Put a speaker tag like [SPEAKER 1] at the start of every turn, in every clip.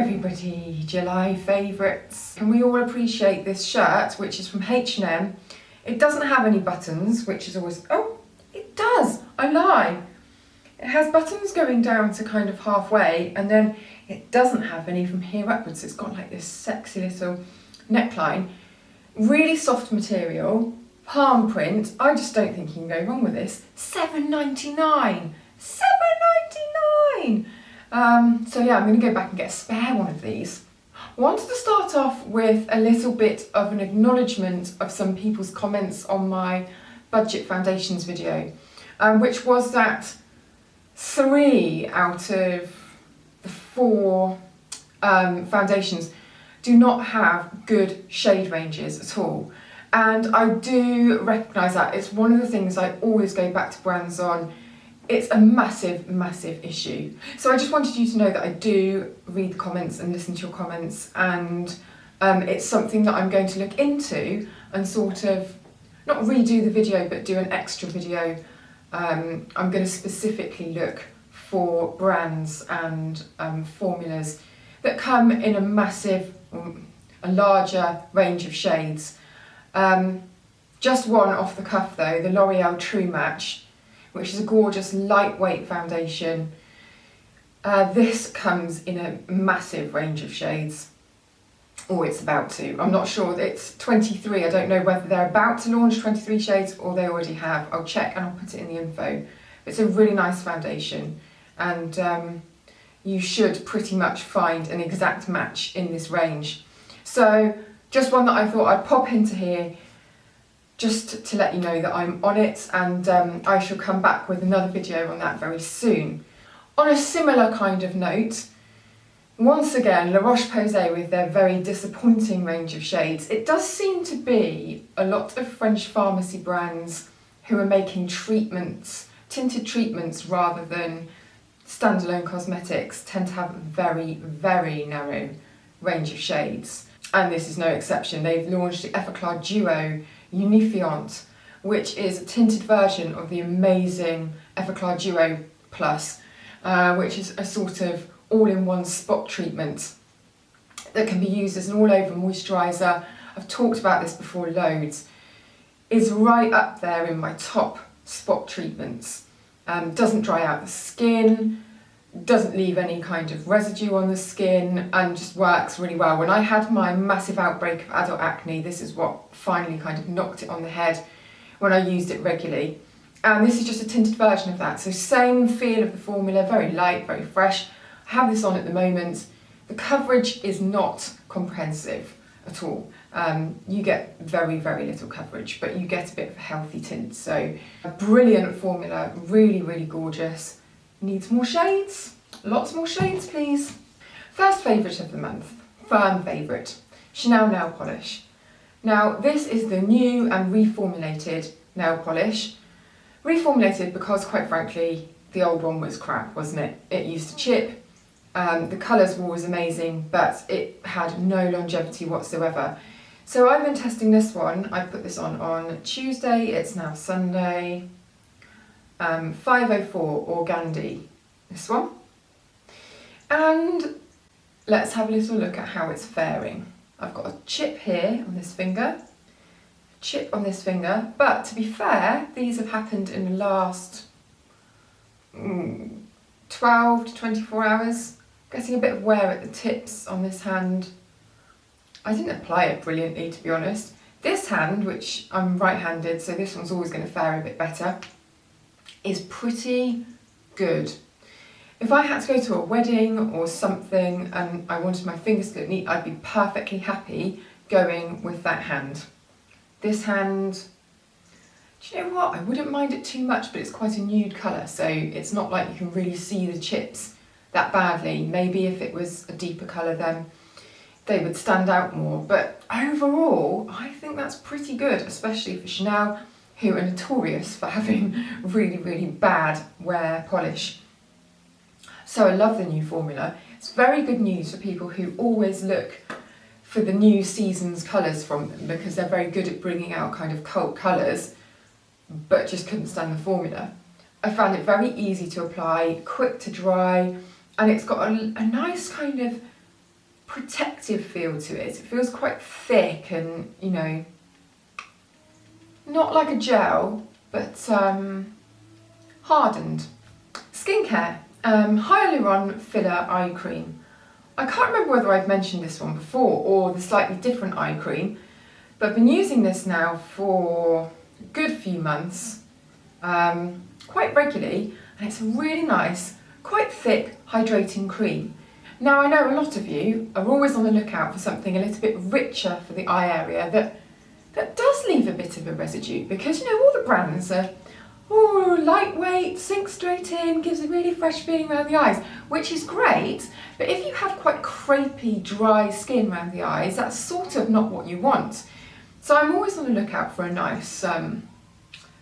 [SPEAKER 1] everybody, July favourites. Can we all appreciate this shirt, which is from H&M? It doesn't have any buttons, which is always, oh, it does, I lie. It has buttons going down to kind of halfway, and then it doesn't have any from here upwards. It's got like this sexy little neckline. Really soft material, palm print. I just don't think you can go wrong with this. £7.99. £7.99. So yeah, I'm going to go back and get a spare one of these. Wanted to start off with a little bit of an acknowledgement of some people's comments on my budget foundations video, which was that 3 out of the 4 foundations do not have good shade ranges at all. And I do recognise that. It's one of the things I always go back to brands on. It's a massive, massive issue. So I just wanted you to know that I do read the comments and listen to your comments, and it's something that I'm going to look into and sort of, not redo the video, but do an extra video. I'm going to specifically look for brands and formulas that come in a larger range of shades. Just one off the cuff though, the L'Oreal True Match, which is a gorgeous lightweight foundation. This comes in a massive range of shades. Or it's about to. I'm not sure. It's 23. I don't know whether they're about to launch 23 shades or they already have. I'll check and I'll put it in the info. It's a really nice foundation, and you should pretty much find an exact match in this range. So just one that I thought I'd pop into here just to let you know that I'm on it, and I shall come back with another video on that very soon. On a similar kind of note, once again, La Roche-Posay with their very disappointing range of shades. It does seem to be a lot of French pharmacy brands who are making treatments, tinted treatments rather than standalone cosmetics, tend to have a very, very narrow range of shades. And this is no exception. They've launched the Effaclar Duo Unifiant, which is a tinted version of the amazing Effaclar Duo Plus, which is a sort of all-in-one spot treatment that can be used as an all-over moisturiser. I've talked about this before loads. Is right up there in my top spot treatments. Doesn't dry out the skin, doesn't leave any kind of residue on the skin, and just works really well. When I had my massive outbreak of adult acne, this is what finally kind of knocked it on the head when I used it regularly. And this is just a tinted version of that. So same feel of the formula, very light, very fresh. I have this on at the moment. The coverage is not comprehensive at all. You get very, very little coverage, but you get a bit of a healthy tint. So a brilliant formula, really, really gorgeous. Needs more shades, lots more shades please. First favourite of the month, firm favourite, Chanel nail polish. Now this is the new and reformulated nail polish. Reformulated because quite frankly the old one was crap, wasn't it? It used to chip. The colours were always amazing, but it had no longevity whatsoever. So I've been testing this one. I put this on Tuesday, it's now Sunday. 504 Organdie, this one. And let's have a little look at how it's faring. I've got a chip here on this finger, a chip on this finger, but to be fair, these have happened in the last 12 to 24 hours. Getting a bit of wear at the tips on this hand. I didn't apply it brilliantly, to be honest. This hand, which I'm right-handed, so this one's always going to fare a bit better, is pretty good. If I had to go to a wedding or something and I wanted my fingers to look neat, I'd be perfectly happy going with that hand. This hand, do you know what? I wouldn't mind it too much, but it's quite a nude colour, so it's not like you can really see the chips that badly. Maybe if it was a deeper colour then they would stand out more, but overall I think that's pretty good, especially for Chanel, who are notorious for having really, really bad wear polish. So I love the new formula. It's very good news for people who always look for the new season's colours from them, because they're very good at bringing out kind of cult colours, but just couldn't stand the formula. I found it very easy to apply, quick to dry, and it's got a nice kind of protective feel to it. It feels quite thick and, you know, not like a gel, but hardened. Skincare, Hyaluron Filler Eye Cream. I can't remember whether I've mentioned this one before or the slightly different eye cream, but I've been using this now for a good few months, quite regularly, and it's a really nice, quite thick, hydrating cream. Now I know a lot of you are always on the lookout for something a little bit richer for the eye area that does leave a bit of a residue, because you know all the brands are lightweight, sinks straight in, gives a really fresh feeling around the eyes, which is great, but if you have quite crepey, dry skin around the eyes, that's sort of not what you want. So I'm always on the lookout for a nice,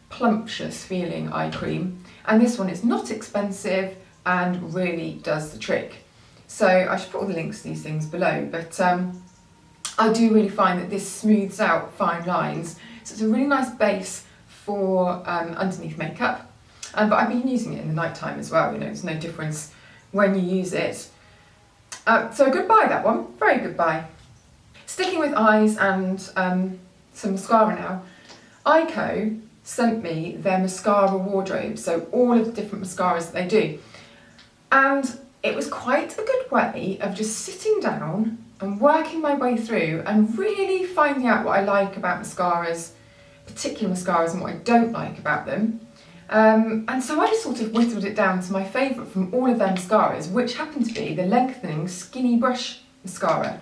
[SPEAKER 1] plumptious feeling eye cream, and this one is not expensive and really does the trick. So I should put all the links to these things below, but I do really find that this smooths out fine lines, so it's a really nice base for underneath makeup, but I've been using it in the night time as well. You know, there's no difference when you use it. So a good buy, that one, very good buy. Sticking with eyes and some mascara now, Ico sent me their mascara wardrobe, so all of the different mascaras that they do, and it was quite a good way of just sitting down and working my way through and really finding out what I like about mascaras, particular mascaras, and what I don't like about them. And so I just sort of whittled it down to my favourite from all of their mascaras, which happened to be the Lengthening Skinny Brush Mascara.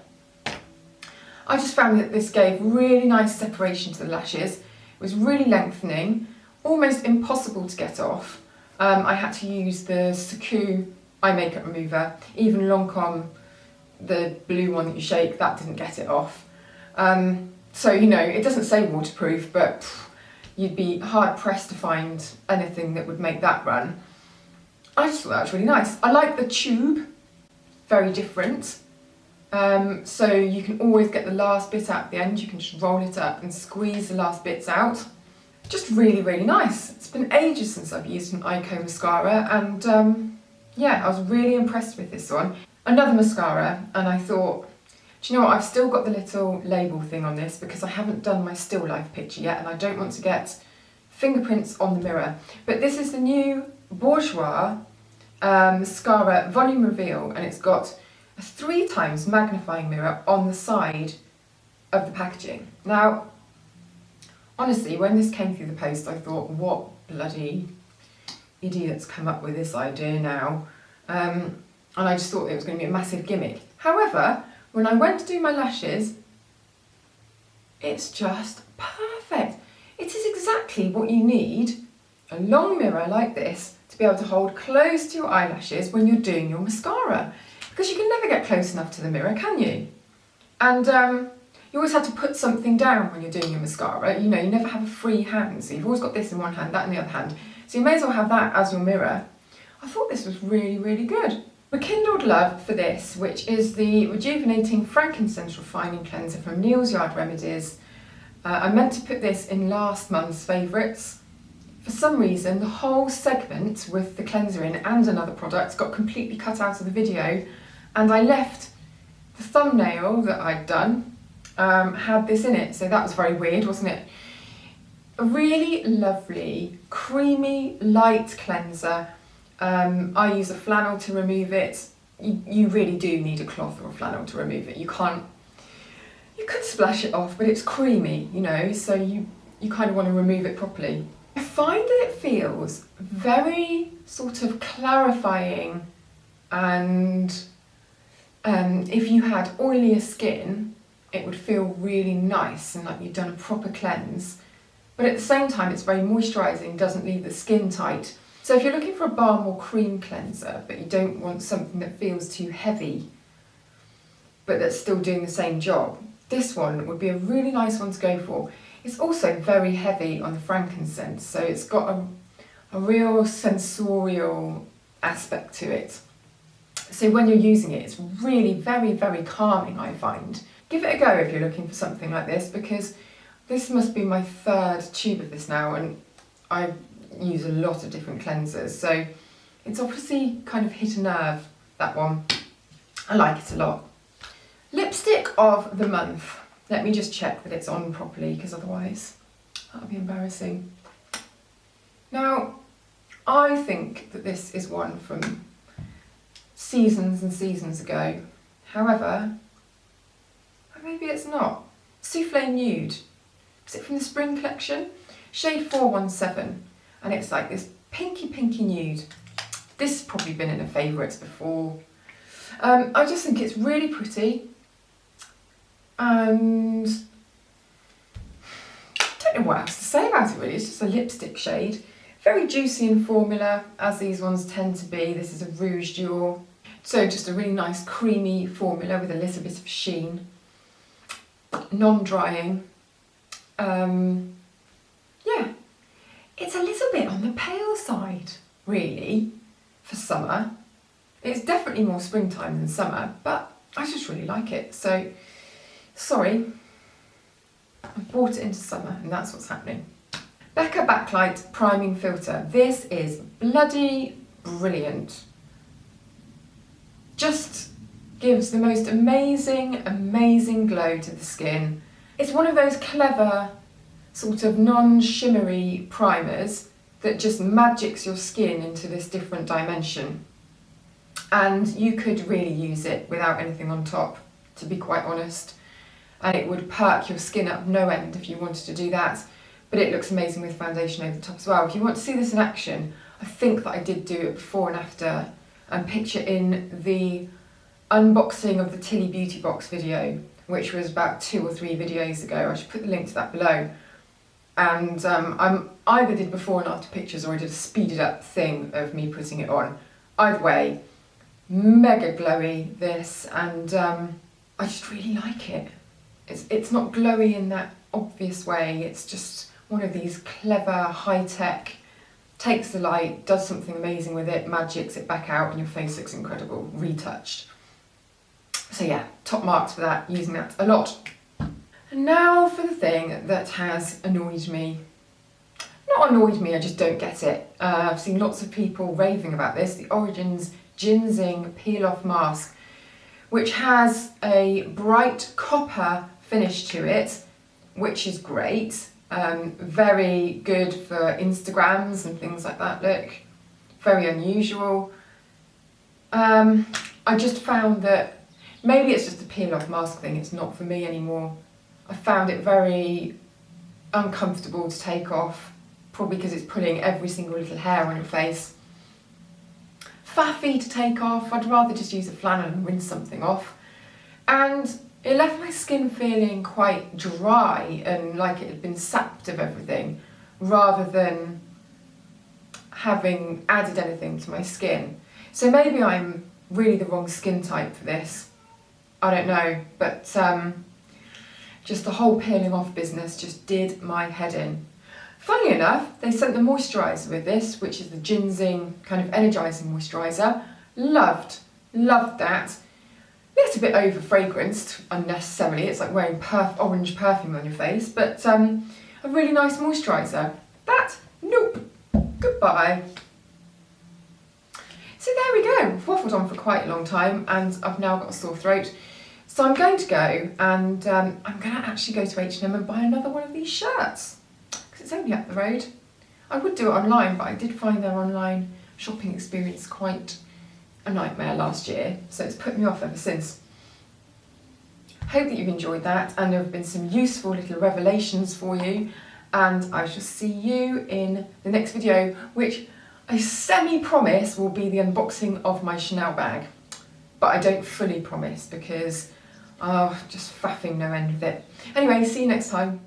[SPEAKER 1] I just found that this gave really nice separation to the lashes. It was really lengthening, almost impossible to get off. I had to use the Saku eye makeup remover, even Lancome, the blue one that you shake, that didn't get it off. So, you know, it doesn't say waterproof, but you'd be hard pressed to find anything that would make that run. I just thought that was really nice. I like the tube, very different. So you can always get the last bit out at the end, you can just roll it up and squeeze the last bits out. Just really, really nice. It's been ages since I've used an Ico mascara, and yeah, I was really impressed with this one. Another mascara, and I thought, do you know what, I've still got the little label thing on this because I haven't done my still life picture yet and I don't want to get fingerprints on the mirror. But this is the new Bourjois Mascara Volume Reveal, and it's got a 3 times magnifying mirror on the side of the packaging. Now, honestly, when this came through the post, I thought, what bloody idiot's come up with this idea now? And I just thought it was going to be a massive gimmick. However, when I went to do my lashes, it's just perfect. It is exactly what you need, a long mirror like this, to be able to hold close to your eyelashes when you're doing your mascara. Because you can never get close enough to the mirror, can you? And you always have to put something down when you're doing your mascara. You know, you never have a free hand, so you've always got this in one hand, that in the other hand. So you may as well have that as your mirror. I thought this was really, really good. Rekindled love for this, which is the Rejuvenating Frankincense Refining Cleanser from Neal's Yard Remedies. I meant to put this in last month's favourites. For some reason, the whole segment with the cleanser in and another product got completely cut out of the video, and I left the thumbnail that I'd done had this in it, so that was very weird, wasn't it? A really lovely, creamy, light cleanser. I use a flannel to remove it. You really do need a cloth or a flannel to remove it. You could splash it off, but it's creamy, you know, so you kind of want to remove it properly. I find that it feels very sort of clarifying, and if you had oilier skin, it would feel really nice and like you've done a proper cleanse. But at the same time, it's very moisturising, doesn't leave the skin tight. So if you're looking for a balm or cream cleanser, but you don't want something that feels too heavy, but that's still doing the same job, this one would be a really nice one to go for. It's also very heavy on the frankincense, so it's got a real sensorial aspect to it. So when you're using it, it's really very, very calming, I find. Give it a go if you're looking for something like this, because this must be my 3rd tube of this now, and I use a lot of different cleansers, so it's obviously kind of hit a nerve, that one. I like it a lot. Lipstick of the month. Let me just check that it's on properly, because otherwise that'll be embarrassing. Now, I think that this is one from seasons and seasons ago. However, maybe it's not. Souffle Nude. Is it from the spring collection? Shade 417. And it's like this pinky nude. This has probably been in a favourites before. I just think it's really pretty. And I don't know what else to say about it really. It's just a lipstick shade. Very juicy in formula, as these ones tend to be. This is a Rouge Dior. So just a really nice creamy formula with a little bit of sheen. Non-drying. Yeah, it's a little bit on the pale side, really, for summer. It's definitely more springtime than summer, but I just really like it. So, sorry, I brought it into summer and that's what's happening. Becca Backlight Priming Filter. This is bloody brilliant. Just gives the most amazing glow to the skin. It's one of those clever sort of non-shimmery primers that just magics your skin into this different dimension. And you could really use it without anything on top, to be quite honest. And it would perk your skin up no end if you wanted to do that. But it looks amazing with foundation over the top as well. If you want to see this in action, I think that I did do it before and after, and picture in the unboxing of the Tilly Beauty Box video, which was about 2 or 3 videos ago. I should put the link to that below. And I either did before and after pictures, or I did a speeded up thing of me putting it on. Either way, mega glowy this, and I just really like it. It's not glowy in that obvious way, it's just one of these clever, high-tech, takes the light, does something amazing with it, magics it back out, and your face looks incredible, retouched. So yeah, top marks for that, using that a lot. And now for the thing that has annoyed me. Not annoyed me, I just don't get it. I've seen lots of people raving about this, the Origins Ginseng Peel Off Mask, which has a bright copper finish to it, which is great. Very good for Instagrams and things like that, look. Very unusual. I just found that maybe it's just a peel off mask thing, it's not for me anymore. I found it very uncomfortable to take off, probably because it's pulling every single little hair on your face. Faffy to take off, I'd rather just use a flannel and rinse something off. And it left my skin feeling quite dry and like it had been sapped of everything, rather than having added anything to my skin. So maybe I'm really the wrong skin type for this. I don't know, but just the whole peeling off business just did my head in. Funnily enough, they sent the moisturiser with this, which is the ginseng kind of energising moisturiser. Loved that. A little bit over fragranced unnecessarily, it's like wearing orange perfume on your face, but a really nice moisturiser. That, nope, goodbye. So there we go, I've waffled on for quite a long time and I've now got a sore throat. So I'm going to go and I'm going to actually go to H&M and buy another one of these shirts, because it's only up the road. I would do it online, but I did find their online shopping experience quite a nightmare last year, so it's put me off ever since. Hope that you've enjoyed that and there have been some useful little revelations for you, and I shall see you in the next video, which I semi-promise will be the unboxing of my Chanel bag, but I don't fully promise because just faffing no end with it. Anyway, see you next time.